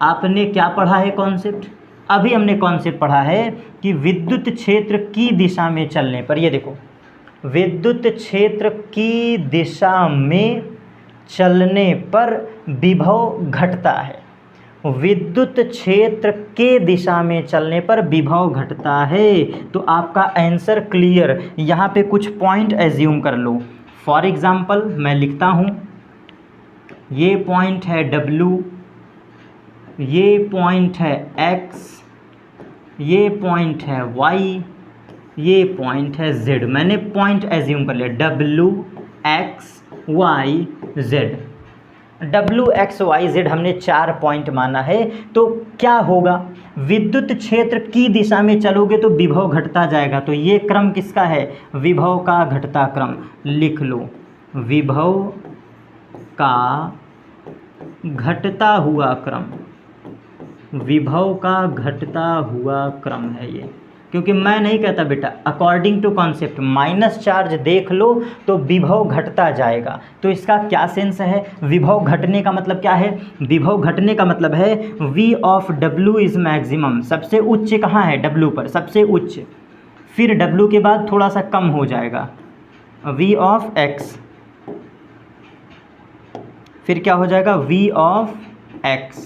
आपने क्या पढ़ा है कॉन्सेप्ट? अभी हमने कॉन्सेप्ट पढ़ा है कि विद्युत क्षेत्र की दिशा में चलने पर, ये देखो, विद्युत क्षेत्र की दिशा में चलने पर विभव घटता है। विद्युत क्षेत्र के दिशा में चलने पर विभव घटता है। तो आपका आंसर क्लियर। यहाँ पे कुछ पॉइंट एज्यूम कर लो। फॉर एग्जाम्पल मैं लिखता हूँ, ये पॉइंट है W, ये पॉइंट है X, ये पॉइंट है Y, ये पॉइंट है Z। मैंने पॉइंट एज्यूम कर लिया, W X Y Z। W X Y Z हमने 4 पॉइंट माना है। तो क्या होगा? विद्युत क्षेत्र की दिशा में चलोगे तो विभव घटता जाएगा। तो ये क्रम किसका है? विभव का घटता क्रम। लिख लो, विभव का घटता हुआ क्रम। विभव का घटता हुआ क्रम है ये। क्योंकि मैं नहीं कहता बेटा, according to concept minus charge देख लो तो विभव घटता जाएगा। तो इसका क्या सेंस है? विभव घटने का मतलब क्या है? विभव घटने का मतलब है V of W is maximum. सबसे उच्च कहाँ है? W पर, सबसे उच्च। फिर W के बाद थोड़ा सा कम हो जाएगा, V ऑफ X। फिर क्या हो जाएगा? V of X।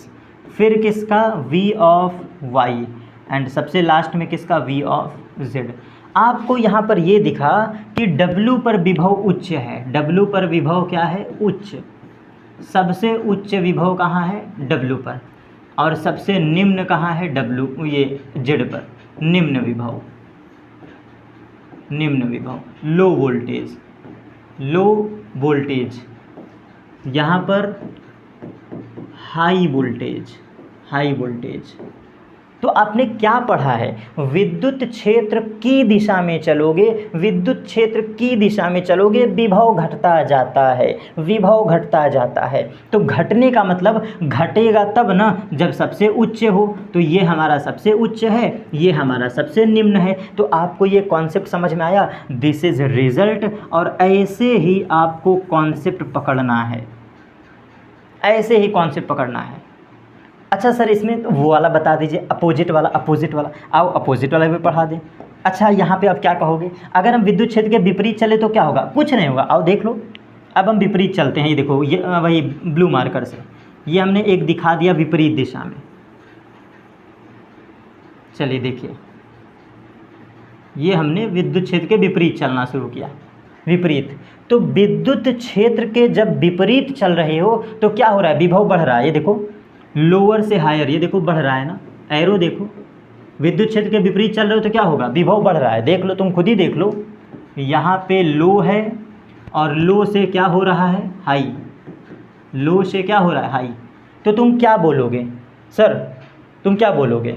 फिर किसका? V of Y। एंड सबसे लास्ट में किसका? V of Z। आपको यहाँ पर ये दिखा कि W पर विभव उच्च है। W पर विभव क्या है? उच्च। सबसे उच्च विभव कहाँ है? W पर। और सबसे निम्न कहाँ है? W ये Z पर। निम्न विभव, निम्न विभव, लो वोल्टेज, लो वोल्टेज। यहाँ पर हाई वोल्टेज, हाई वोल्टेज। तो आपने क्या पढ़ा है? विद्युत क्षेत्र की दिशा में चलोगे, विद्युत क्षेत्र की दिशा में चलोगे, विभव घटता जाता है, विभव घटता जाता है। तो घटने का मतलब घटेगा तब ना जब सबसे उच्च हो। तो ये हमारा सबसे उच्च है, ये हमारा सबसे निम्न है। तो आपको ये कॉन्सेप्ट समझ में आया? This is result. और ऐसे ही आपको कॉन्सेप्ट पकड़ना है, ऐसे ही कॉन्सेप्ट पकड़ना है। अच्छा सर, इसमें तो वो वाला बता दीजिए, अपोजिट वाला। अपोजिट वाला आओ, अपोजिट वाला भी पढ़ा दें। अच्छा, यहाँ पे आप क्या कहोगे? अगर हम विद्युत क्षेत्र के विपरीत चले तो क्या होगा? कुछ नहीं होगा। आओ देख लो। अब हम विपरीत चलते हैं। ये देखो, ये वही ब्लू मार्कर से ये हमने एक दिखा दिया विपरीत दिशा में। चलिए देखिए, ये हमने विद्युत क्षेत्र के विपरीत चलना शुरू किया। विपरीत, तो विद्युत क्षेत्र के जब विपरीत चल रहे हो तो क्या हो रहा है? विभव बढ़ रहा है। ये देखो, लोअर से हायर, ये देखो बढ़ रहा है ना, एरो देखो। विद्युत क्षेत्र के विपरीत चल रहे हो तो क्या होगा? विभव बढ़ रहा है। देख लो, तुम खुद ही देख लो। यहाँ पे लो है और लो से क्या हो रहा है? हाई। लो से क्या हो रहा है? हाई। तो तुम क्या बोलोगे सर? तुम क्या बोलोगे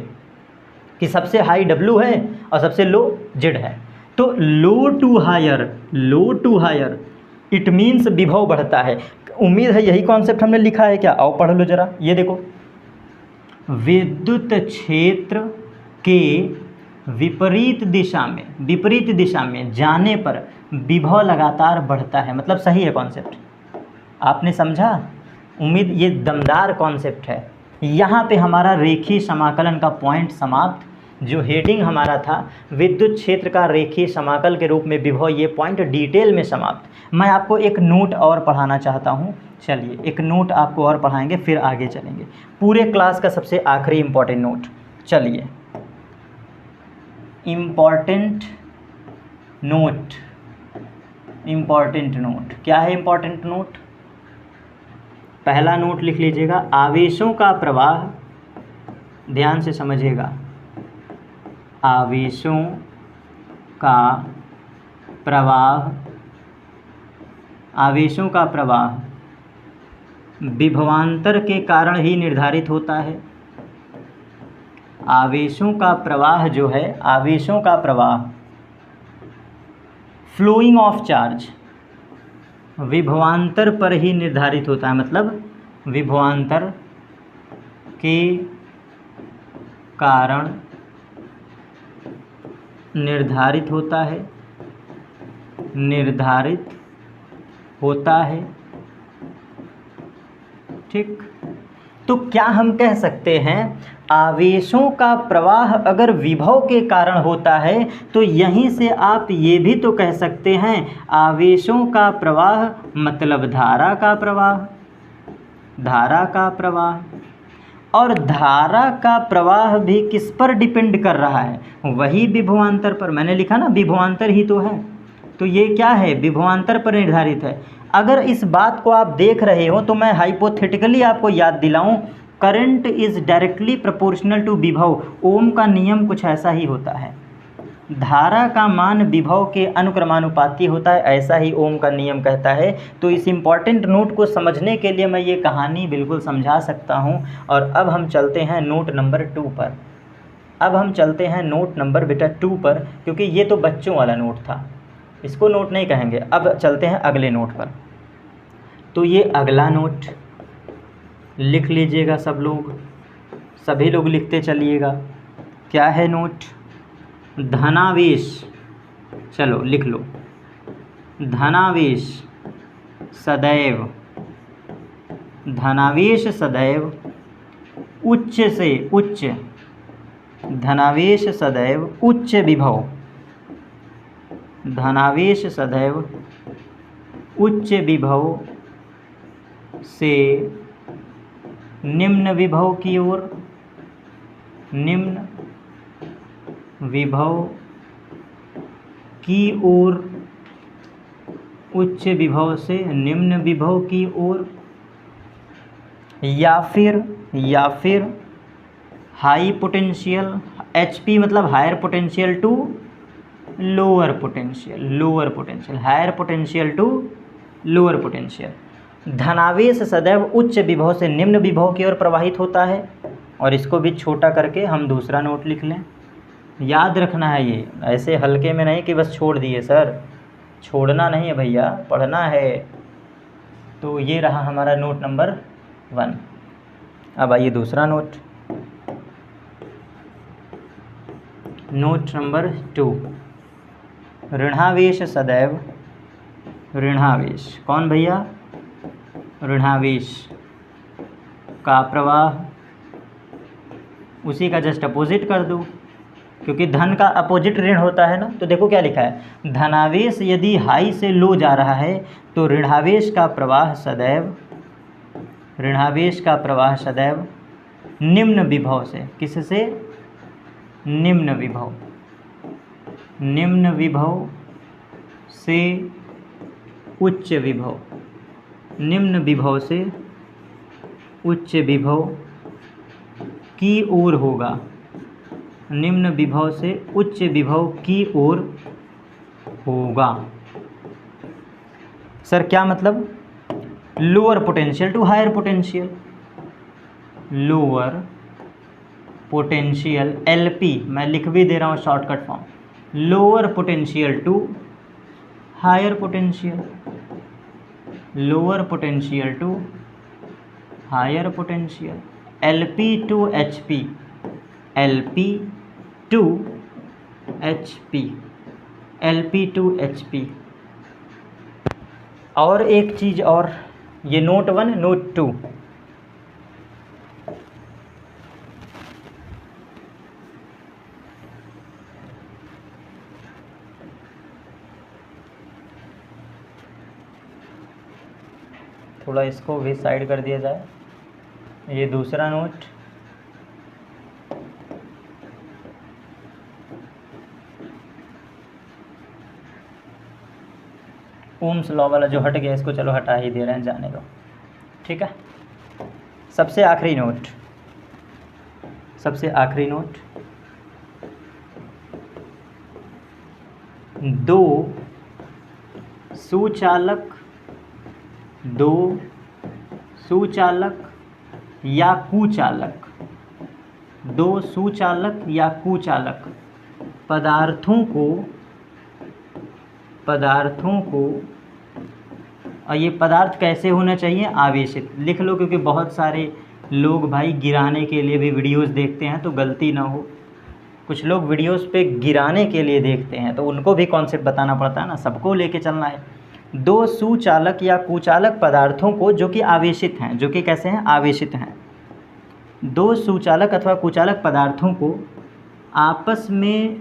कि सबसे हाई W है और सबसे लो Z है। तो low to higher, low to higher, it means विभव बढ़ता है। उम्मीद है यही कॉन्सेप्ट हमने लिखा है क्या? आओ पढ़ लो जरा। ये देखो, विद्युत क्षेत्र के विपरीत दिशा में जाने पर विभव लगातार बढ़ता है। मतलब सही है कॉन्सेप्ट, आपने समझा? उम्मीद ये दमदार कॉन्सेप्ट है। यहाँ पे हमारा रेखीय समाकलन का पॉइंट समाप्त। जो हेडिंग हमारा था विद्युत क्षेत्र का रेखीय समाकल के रूप में विभव, ये पॉइंट डिटेल में समाप्त। मैं आपको एक नोट और पढ़ाना चाहता हूँ। चलिए एक नोट आपको और पढ़ाएंगे, फिर आगे चलेंगे। पूरे क्लास का सबसे आखिरी इम्पॉर्टेंट नोट। चलिए, इम्पॉर्टेंट नोट, इम्पॉर्टेंट नोट क्या है? इम्पॉर्टेंट नोट, पहला नोट लिख लीजिएगा, आवेशों का प्रवाह। ध्यान से समझिएगा, आवेशों का प्रवाह, आवेशों का प्रवाह विभवांतर के कारण ही निर्धारित होता है। आवेशों का प्रवाह जो है, आवेशों का प्रवाह, फ्लोइंग ऑफ चार्ज, विभवांतर पर ही निर्धारित होता है, मतलब विभवांतर के कारण निर्धारित होता है, निर्धारित होता है। ठीक, तो क्या हम कह सकते हैं आवेशों का प्रवाह अगर विभव के कारण होता है तो यहीं से आप ये भी तो कह सकते हैं आवेशों का प्रवाह मतलब धारा का प्रवाह, धारा का प्रवाह। और धारा का प्रवाह भी किस पर डिपेंड कर रहा है? वही विभवांतर पर। मैंने लिखा ना विभवांतर ही तो है, तो ये क्या है? विभवांतर पर निर्धारित है। अगर इस बात को आप देख रहे हो तो मैं हाइपोथेटिकली आपको याद दिलाऊं, current is directly proportional to विभव। ओम का नियम कुछ ऐसा ही होता है, धारा का मान विभव के अनुक्रमानुपाती होता है, ऐसा ही ओम का नियम कहता है। तो इस इम्पॉर्टेंट नोट को समझने के लिए मैं ये कहानी बिल्कुल समझा सकता हूँ। और अब हम चलते हैं नोट नंबर 2 पर। अब हम चलते हैं नोट नंबर बेटा 2 पर, क्योंकि ये तो बच्चों वाला नोट था, इसको नोट नहीं कहेंगे। अब चलते हैं अगले नोट पर। तो ये अगला नोट लिख लीजिएगा सब लोग, सभी लोग लिखते चलिएगा। क्या है नोट? धनावेश, चलो लिख लो। धनावेश सदैव, धनावेश सदैव उच्च से उच्च, धनावेश सदैव उच्च विभव, धनावेश सदैव उच्च विभव से निम्न विभव की ओर, निम्न विभव की ओर, उच्च विभव से निम्न विभव की ओर, या फिर हाई पोटेंशियल, HP मतलब higher potential to lower potential, lower potential, higher potential to lower potential. धनावेश सदैव उच्च विभव से निम्न विभव की ओर प्रवाहित होता है। और इसको भी छोटा करके हम दूसरा नोट लिख लें। याद रखना है, ये ऐसे हल्के में नहीं कि बस छोड़ दिए सर, छोड़ना नहीं है भैया, पढ़ना है। तो ये रहा हमारा नोट नंबर 1। अब आइए दूसरा नोट, नोट नंबर 2। ऋणावेश सदैव, ऋणावेश कौन भैया? ऋणावेश का प्रवाह, उसी का जस्ट अपोजिट कर दो, क्योंकि धन का अपोजिट ऋण होता है ना। तो देखो क्या लिखा है, धनावेश यदि हाई से लो जा रहा है तो ऋणावेश का प्रवाह सदैव, ऋणावेश का प्रवाह सदैव निम्न विभव से, किससे? निम्न विभव, निम्न विभव से उच्च विभव, निम्न विभव से उच्च विभव की ओर होगा, निम्न विभव से उच्च विभव की ओर होगा। सर क्या मतलब? Lower potential to higher potential, lower potential LP, मैं लिख भी दे रहा हूँ shortcut form, lower potential to higher potential, lower potential to higher potential, LP to HP, LP to HP, LP to HP। और एक चीज़ और, ये नोट 1 नोट 2। थोड़ा इसको भी साइड कर दिया जाए। ये दूसरा नोट, ओम्स लॉ वाला जो हट गया इसको चलो हटा ही दे रहे हैं, जाने दो, ठीक है। सबसे आखिरी नोट, सबसे आखिरी नोट, दो सुचालक, दो सुचालक या कुचालक, दो सुचालक या कुचालक पदार्थों को और ये पदार्थ कैसे होना चाहिए, आवेशित। लिख लो, क्योंकि बहुत सारे लोग भाई गिराने के लिए भी वीडियोस देखते हैं, तो गलती ना हो। कुछ लोग वीडियोस पे गिराने के लिए देखते हैं, तो उनको भी कॉन्सेप्ट बताना पड़ता है ना, सबको लेके चलना है। दो सुचालक या कुचालक पदार्थों को जो कि आवेशित हैं, जो कि कैसे हैं, आवेशित हैं, दो सुचालक अथवा कुचालक पदार्थों को आपस में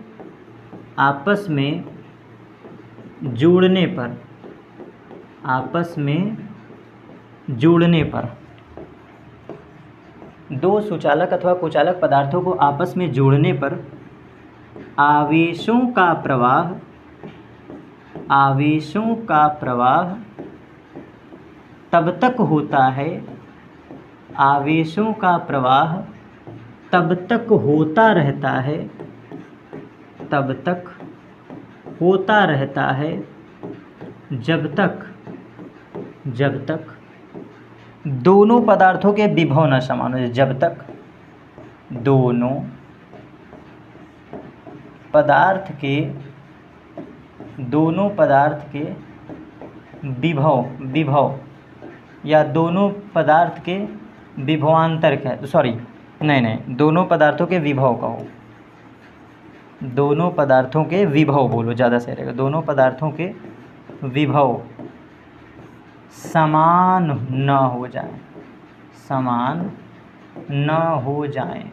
जोड़ने पर दो सुचालक अथवा कुचालक पदार्थों को आपस में जोड़ने पर आवेशों का प्रवाह तब तक होता है, आवेशों का प्रवाह तब तक होता रहता है जब तक दोनों पदार्थों के विभव न समान हो। जब तक दोनों पदार्थ के विभव या दोनों पदार्थ के विभवांतर क्या है, सॉरी नहीं, दोनों पदार्थों के विभव कहो, दोनों पदार्थों के विभव बोलो, ज़्यादा सही रहेगा। दोनों पदार्थों के विभव समान न हो जाए,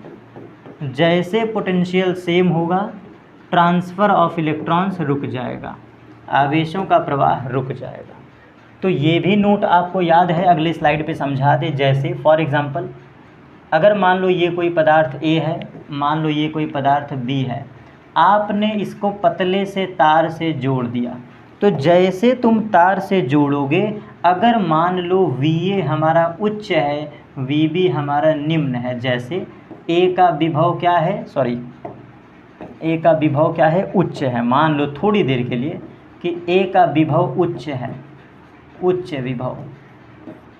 जैसे पोटेंशियल सेम होगा, ट्रांसफ़र ऑफ इलेक्ट्रॉन्स रुक जाएगा, आवेशों का प्रवाह रुक जाएगा। तो ये भी नोट आपको याद है, अगले स्लाइड पे समझा दे। जैसे फॉर एग्जांपल, अगर मान लो ये कोई पदार्थ A है, मान लो ये कोई पदार्थ B है, आपने इसको पतले से तार से जोड़ दिया, तो जैसे तुम तार से जोड़ोगे, अगर मान लो VA हमारा उच्च है, VB हमारा निम्न है, जैसे A का विभव क्या है, A का विभव क्या है, उच्च है। मान लो थोड़ी देर के लिए कि A का विभव उच्च है, उच्च विभव,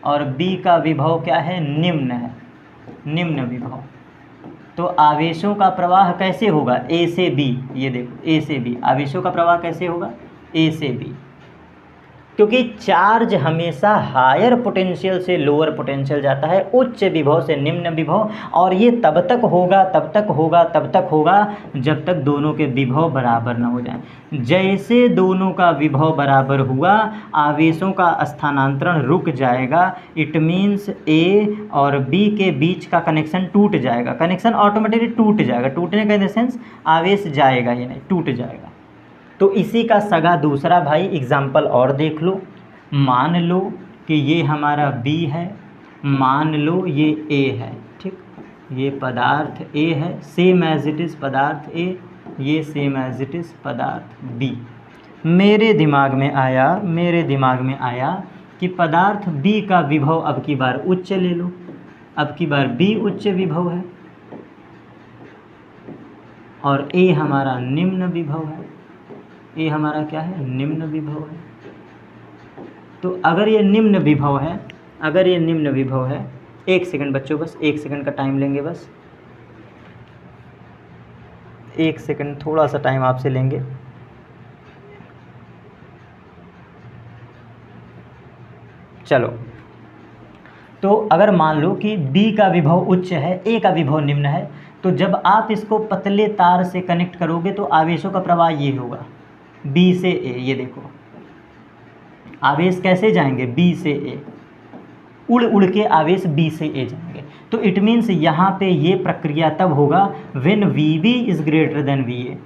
और B का विभव क्या है, निम्न है, निम्न विभव। तो आवेशों का प्रवाह कैसे होगा, A से B, ये देखो A से B, आवेशों का प्रवाह कैसे होगा, A से B, क्योंकि चार्ज हमेशा हायर पोटेंशियल से लोअर पोटेंशियल जाता है, उच्च विभव से निम्न विभव, और ये तब तक होगा जब तक दोनों के विभव बराबर न हो जाए। जैसे दोनों का विभव बराबर हुआ, आवेशों का स्थानांतरण रुक जाएगा। इट मीन्स A और B के बीच का कनेक्शन टूट जाएगा, कनेक्शन ऑटोमेटिकली टूट जाएगा। टूटने का इन द सेंस आवेश जाएगा ही नहीं, टूट जाएगा। तो इसी का सगा दूसरा भाई एग्जाम्पल और देख लो। मान लो कि ये हमारा B है, मान लो ये A है, ठीक, ये पदार्थ A है, सेम एज इट इज़ पदार्थ A, ये सेम एज इट इज़ पदार्थ B। मेरे दिमाग में आया कि पदार्थ B का विभव अब की बार उच्च ले लो, अब की बार B उच्च विभव है और A हमारा निम्न विभव है, ये हमारा क्या है, निम्न विभव है। तो अगर ये निम्न विभव है, एक सेकंड बच्चों, बस एक सेकंड का टाइम लेंगे, बस एक सेकंड, थोड़ा सा टाइम आपसे लेंगे। चलो, तो अगर मान लो कि B का विभव उच्च है, A का विभव निम्न है, तो जब आप इसको पतले तार से कनेक्ट करोगे तो आवेशों का प्रवाह ये होगा, B से A। ये देखो आवेश कैसे जाएंगे, B से A, उड़ के आवेश B से A जाएंगे। तो इट मीन्स यहाँ पे ये प्रक्रिया तब होगा when VB is greater than VA,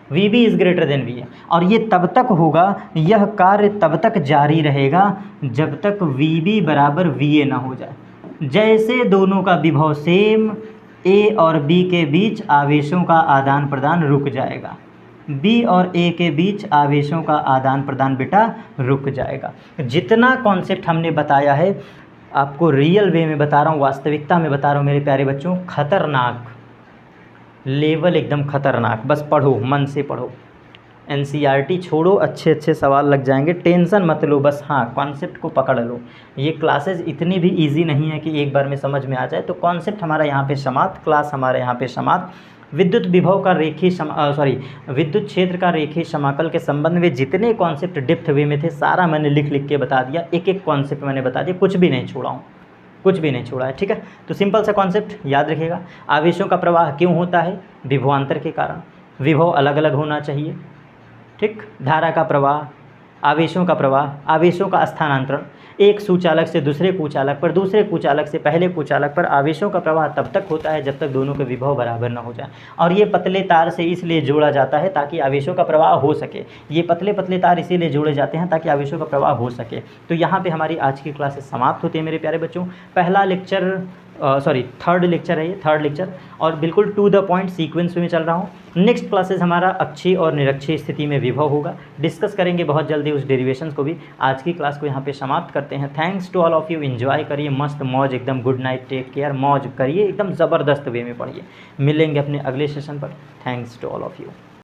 VB is greater than VA, और ये तब तक होगा, यह कार्य तब तक जारी रहेगा जब तक VB बराबर VA ना हो जाए। जैसे दोनों का विभव सेम, A और B के बीच आवेशों का आदान प्रदान रुक जाएगा, B और A के बीच आवेशों का आदान प्रदान बेटा रुक जाएगा। जितना कॉन्सेप्ट हमने बताया है आपको रियल वे में बता रहा हूँ, वास्तविकता में बता रहा हूँ मेरे प्यारे बच्चों, खतरनाक लेवल, एकदम खतरनाक। बस पढ़ो, मन से पढ़ो, NCERT छोड़ो, अच्छे अच्छे सवाल लग जाएंगे, टेंशन मत लो, बस हाँ कॉन्सेप्ट को पकड़ लो। ये क्लासेस इतनी भी इजी नहीं है कि एक बार में समझ में आ जाए। तो कॉन्सेप्ट हमारा यहाँ पे समाप्त, क्लास हमारे यहाँ पे समाप्त। विद्युत विभव का विद्युत क्षेत्र का रेखीय समाकल के संबंध में जितने कॉन्सेप्ट डेप्थ वे में थे सारा मैंने लिख लिख के बता दिया, एक एक कॉन्सेप्ट मैंने बता दिया, कुछ भी नहीं छोड़ा हूँ, कुछ भी नहीं छोड़ा है। ठीक है, तो सिंपल सा कॉन्सेप्ट याद रखिएगा। आवेशों का प्रवाह क्यों होता है? विभवांतर के कारण। विभव अलग अलग होना चाहिए। ठीक, धारा का प्रवाह, आवेशों का प्रवाह, आवेशों का स्थानांतरण, एक सुचालक से दूसरे कुचालक पर, दूसरे कुचालक से पहले कुचालक पर आवेशों का प्रवाह तब तक होता है जब तक दोनों के विभव बराबर न हो जाए। और ये पतले तार से इसलिए जोड़ा जाता है ताकि आवेशों का प्रवाह हो सके। ये पतले पतले तार इसीलिए जोड़े जाते हैं ताकि आवेशों का प्रवाह हो सके। तो यहाँ पे हमारी आज की क्लासेस समाप्त होती है मेरे प्यारे बच्चों। पहला लेक्चर थर्ड लेक्चर है ये, थर्ड लेक्चर, और बिल्कुल टू द पॉइंट सीक्वेंस में चल रहा हूँ। नेक्स्ट क्लासेस हमारा अक्षीय और निरक्षीय स्थिति में विभव होगा, डिस्कस करेंगे बहुत जल्दी उस डेरिवेशंस को भी। आज की क्लास को यहाँ पे समाप्त करते हैं। Thanks to all of you, enjoy करिए, मस्त मौज एकदम, गुड नाइट, टेक केयर, मौज करिए, एकदम ज़बरदस्त वे में पढ़िए। मिलेंगे अपने अगले सेशन पर। Thanks to all of you.